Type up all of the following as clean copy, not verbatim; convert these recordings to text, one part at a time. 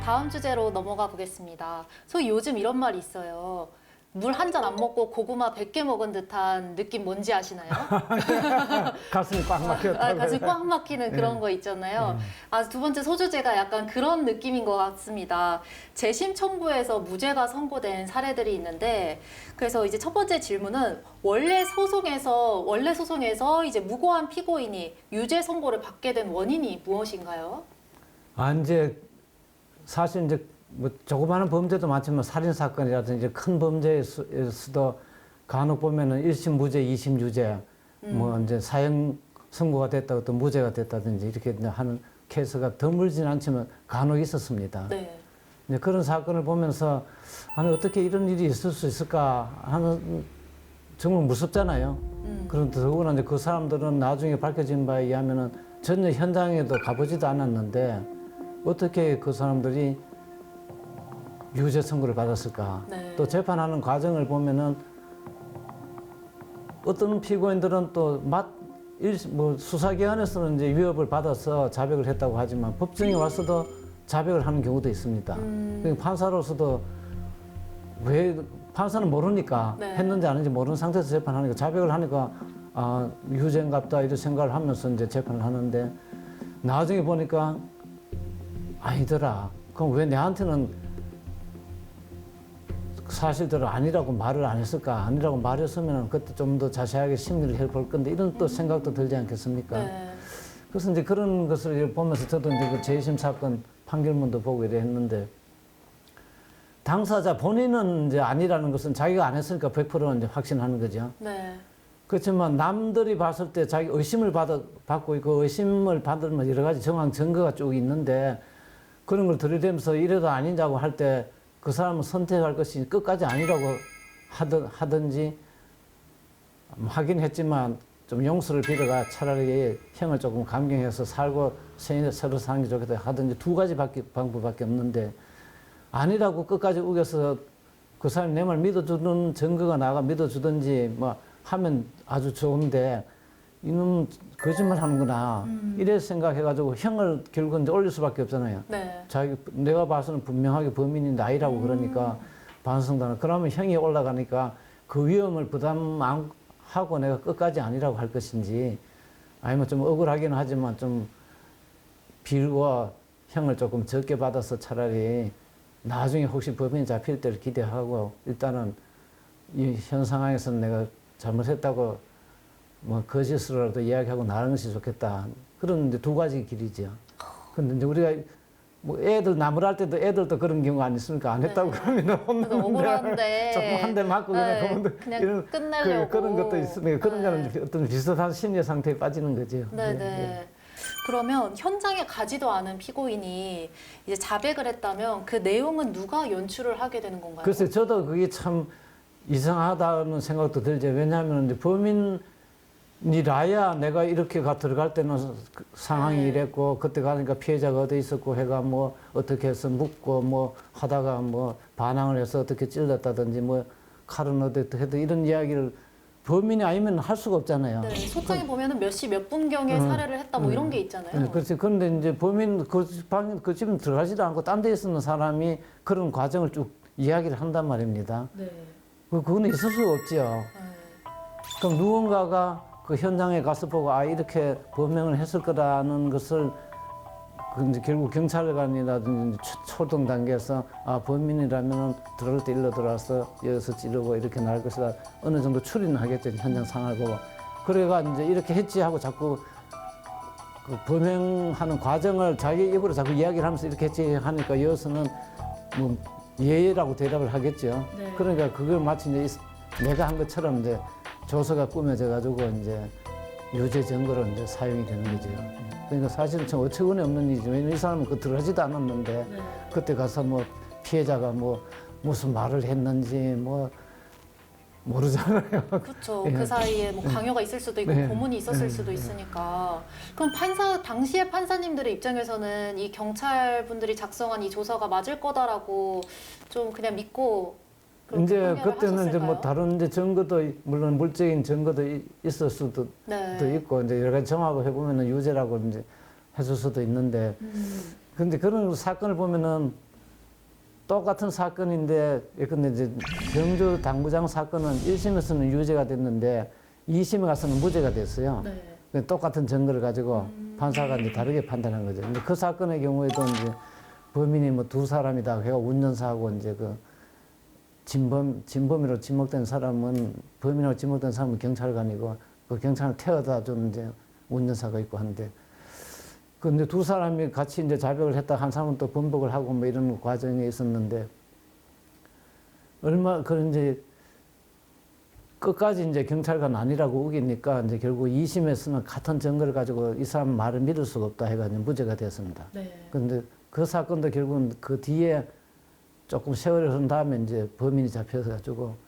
다음 주제로 넘어가 보겠습니다. 소위 요즘 이런 말이 있어요. 물 한 잔 안 먹고 고구마 100개 먹은 듯한 느낌 뭔지 아시나요? 가슴이 꽉 막혔다고. 가슴이 꽉 막히는 그런 거 있잖아요. 두 번째 소주제가 약간 그런 느낌인 것 같습니다. 재심 청구에서 무죄가 선고된 사례들이 있는데, 그래서 이제 첫 번째 질문은 원래 소송에서 이제 무고한 피고인이 유죄 선고를 받게 된 원인이 무엇인가요? 이제 사실 이제 뭐 조그마한 범죄도 많지만 살인 사건이라든지 큰 범죄에서도 간혹 보면은 1심 무죄, 2심 유죄, 뭐 이제 사형 선고가 됐다고 또 무죄가 됐다든지 이렇게 이제 하는 케이스가 드물진 않지만 간혹 있었습니다. 네. 이제 그런 사건을 보면서 아니 어떻게 이런 일이 있을 수 있을까 하는 정말 무섭잖아요. 그런데 더구나 이제 그 사람들은 나중에 밝혀진 바에 의하면은 전혀 현장에도 가보지도 않았는데 어떻게 그 사람들이 유죄 선고를 받았을까? 네. 또 재판하는 과정을 보면은 어떤 피고인들은 또 수사기관에서는 이제 위협을 받아서 자백을 했다고 하지만 법정에 와서도 자백을 하는 경우도 있습니다. 그러니까 판사로서도 왜 판사는 모르니까 네. 했는지 아닌지 모르는 상태에서 재판하니까 자백을 하니까 유죄인갑다 이런 생각을 하면서 이제 재판을 하는데 나중에 보니까 아니더라. 그럼 왜 내한테는 사실대로 아니라고 말을 안 했을까? 아니라고 말했으면 그때 좀 더 자세하게 심리를 해볼 건데 이런 또 생각도 들지 않겠습니까? 네. 그래서 이제 그런 것을 보면서 저도 이제 그 재심 사건 판결문도 보고 이래 했는데 당사자 본인은 이제 아니라는 것은 자기가 안 했으니까 100% 이제 확신하는 거죠. 네. 그렇지만 남들이 봤을 때 자기 의심을 받고 그 의심을 받으면 여러 가지 정황 증거가 쭉 있는데 그런 걸 들이대면서 이래도 아니냐고 할 때 그 사람은 선택할 것이 끝까지 아니라고 하든지 하긴 했지만 좀 용서를 빌어가 차라리 형을 조금 감경해서 살고 서로 사는 게 좋겠다 하든지 두 가지 방법밖에 없는데 아니라고 끝까지 우겨서 그 사람이 내 말 믿어주는 증거가 나가 믿어주든지 뭐 하면 아주 좋은데 이놈 거짓말 하는구나 이래 생각해가지고 형을 결국은 이제 올릴 수밖에 없잖아요. 네. 내가 봐서는 분명하게 범인인데 아니라고 그러니까 반성단을 그러면 형이 올라가니까 그 위험을 부담 안 하고 내가 끝까지 아니라고 할 것인지 아니면 좀 억울하기는 하지만 좀 빌고 형을 조금 적게 받아서 차라리 나중에 혹시 법인이 잡힐 때를 기대하고 일단은 이 현 상황에서는 내가 잘못했다고 뭐 거짓으로라도 이야기하고 나가는 것이 좋겠다. 그런 이제 두 가지 길이죠. 근데 이제 우리가 뭐 애들 나무랄 때도 애들도 그런 경우 안 있습니까? 안 했다고 그러면 억울한데 조금 한 대 맞고 그냥 이런 끝내려고 그런 것도 있으니까 그런 거는 어떤 비슷한 심리 상태에 빠지는 거죠. 네네. 그러면 현장에 가지도 않은 피고인이 이제 자백을 했다면 그 내용은 누가 연출을 하게 되는 건가요? 글쎄 저도 그게 참 이상하다는 생각도 들죠. 왜냐하면 이제 범인이라야 내가 이렇게 들어갈 때는 상황이 네. 이랬고 그때 가니까 피해자가 어디 있었고 해가 뭐 어떻게 해서 묻고 뭐 하다가 뭐 반항을 해서 어떻게 찔렀다든지 뭐 칼은 어디 해도 이런 이야기를 범인이 아니면 할 수가 없잖아요. 네, 소장에 보면은 몇 시 몇 분경에 살해를 했다 뭐 이런 게 있잖아요. 네, 그렇지. 그런데 이제 범인 그 집은 들어가지도 않고 딴 데 있는 사람이 그런 과정을 쭉 이야기를 한단 말입니다. 네. 그거는 있을 수가 없지요. 그럼 누군가가 그 현장에 가서 보고 이렇게 범행을 했을 거라는 것을 그 이제 결국 경찰관이라든지 초동 단계에서 범인이라면 들어올 때 일로 들어와서 여기서 찌르고 이렇게 나갈 것이다. 어느 정도 추리는 하겠죠. 현장 상황을 보고. 그래가 이제 이렇게 했지 하고 자꾸 그 범행하는 과정을 자기 입으로 자꾸 이야기를 하면서 이렇게 했지 하니까 여기서는 뭐 예라고 대답을 하겠죠. 네. 그러니까 그걸 마치 이제 내가 한 것처럼 이제 조서가 꾸며져 가지고 이제 유죄 증거로 이제 사용이 되는 거죠. 그러니까 사실은 참 어처구니 없는 일이죠. 왜냐면 이 사람은 그 들어가지도 않았는데 그때 가서 뭐 피해자가 뭐 무슨 말을 했는지 뭐 모르잖아요. 그렇죠. 예. 그 사이에 뭐 강요가 있을 수도 있고 네. 고문이 있었을 수도 있으니까. 그럼 당시에 판사님들의 입장에서는 이 경찰분들이 작성한 이 조서가 맞을 거다라고 좀 그냥 믿고 그렇게 이제 판결을 그때는 이제 뭐 하셨을까요? 다른 이제 증거도 물론 물적인 증거도 있을 수도 네. 있고 이제 여러 가지 정합을 해보면은 유죄라고 이제 해줄 수도 있는데 근데 그런 사건을 보면은 똑같은 사건인데 근데 이제 경주 당구장 사건은 1심에서는 유죄가 됐는데 2심에 가서는 무죄가 됐어요. 네. 똑같은 증거를 가지고 판사가 이제 다르게 판단한 거죠. 근데 그 사건의 경우에도 이제 범인이 뭐 두 사람이다 해가 운전사하고 이제 그 진범이로 지목된 사람은 범인으로 지목된 사람은 경찰관이고 그 경찰을 태워다 준 이제 운전사가 있고 한데 근데 두 사람이 같이 이제 자백을 했다 한 사람은 또 번복을 하고 뭐 이런 과정이 있었는데 그런 이제 끝까지 이제 경찰관 아니라고 우기니까 이제 결국 2심에서는 같은 증거를 가지고 이 사람 말을 믿을 수가 없다 해가지고 무죄가 됐습니다. 네. 그런데 그 사건도 결국은 그 뒤에 조금 세월이 흐른 다음에 이제 범인이 잡혀가지고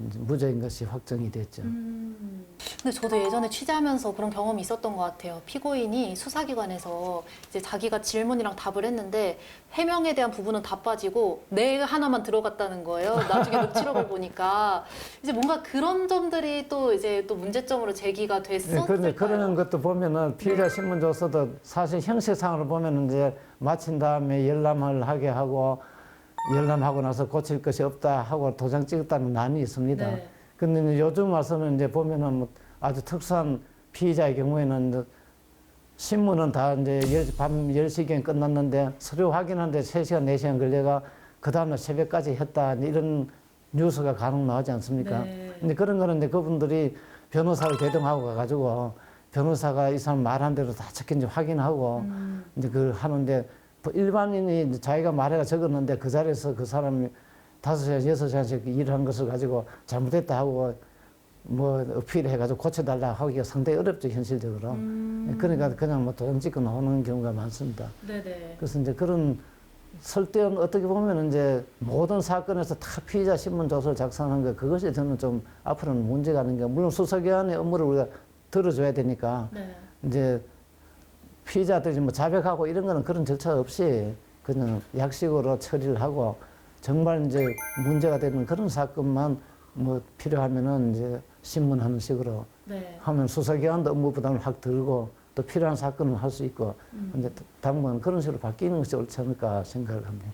이제 무죄인 것이 확정이 됐죠. 근데 저도 예전에 취재하면서 그런 경험이 있었던 것 같아요. 피고인이 수사기관에서 이제 자기가 질문이랑 답을 했는데 해명에 대한 부분은 다 빠지고 네 하나만 들어갔다는 거예요. 나중에 녹취록을 보니까 이제 뭔가 그런 점들이 또 이제 또 문제점으로 제기가 네, 됐었을까요? 그런데 그런 것도 보면은 피의자 신문조서도 사실 형식상으로 보면은 이제 마친 다음에 열람을 하게 하고 열람하고 나서 고칠 것이 없다 하고 도장 찍었다는 난이 있습니다. 네. 근데 이제 요즘 와서는 이제 보면은 뭐 아주 특수한 피의자의 경우에는 이제 신문은 다 이제 밤 10시경에 끝났는데 서류 확인하는데 3시간, 4시간 걸려가 그 다음날 새벽까지 했다 이런 뉴스가 간혹 나오지 않습니까? 네. 근데 그런 거는 이제 그분들이 변호사를 대동하고 가가지고 변호사가 이 사람 말한 대로 다 적힌지 확인하고 이제 그걸 하는데 일반인이 이제 자기가 말해가 적었는데 그 자리에서 그 사람이 5시간, 6시간씩 일한 것을 가지고 잘못했다 하고 뭐 어필 해가지고 고쳐달라 하기가 상당히 어렵죠, 현실적으로. 그러니까 그냥 뭐 도장 찍고 나오는 경우가 많습니다. 네네. 그래서 이제 그런 설득 어떻게 보면 이제 모든 사건에서 다 피의자 신문 조서를 작성하는 거 그것이 저는 좀 앞으로는 문제가 아닌 게 물론 수사기관의 업무를 우리가 들어줘야 되니까 네. 이제 피의자들이 뭐 자백하고 이런 거는 그런 절차 없이 그냥 약식으로 처리를 하고 정말 이제 문제가 되는 그런 사건만 뭐 필요하면은 이제 신문하는 식으로 네. 하면 수사기관도 업무 부담을 확 들고 또 필요한 사건은 할 수 있고 근데 당분간 그런 식으로 바뀌는 것이 옳지 않을까 생각을 합니다.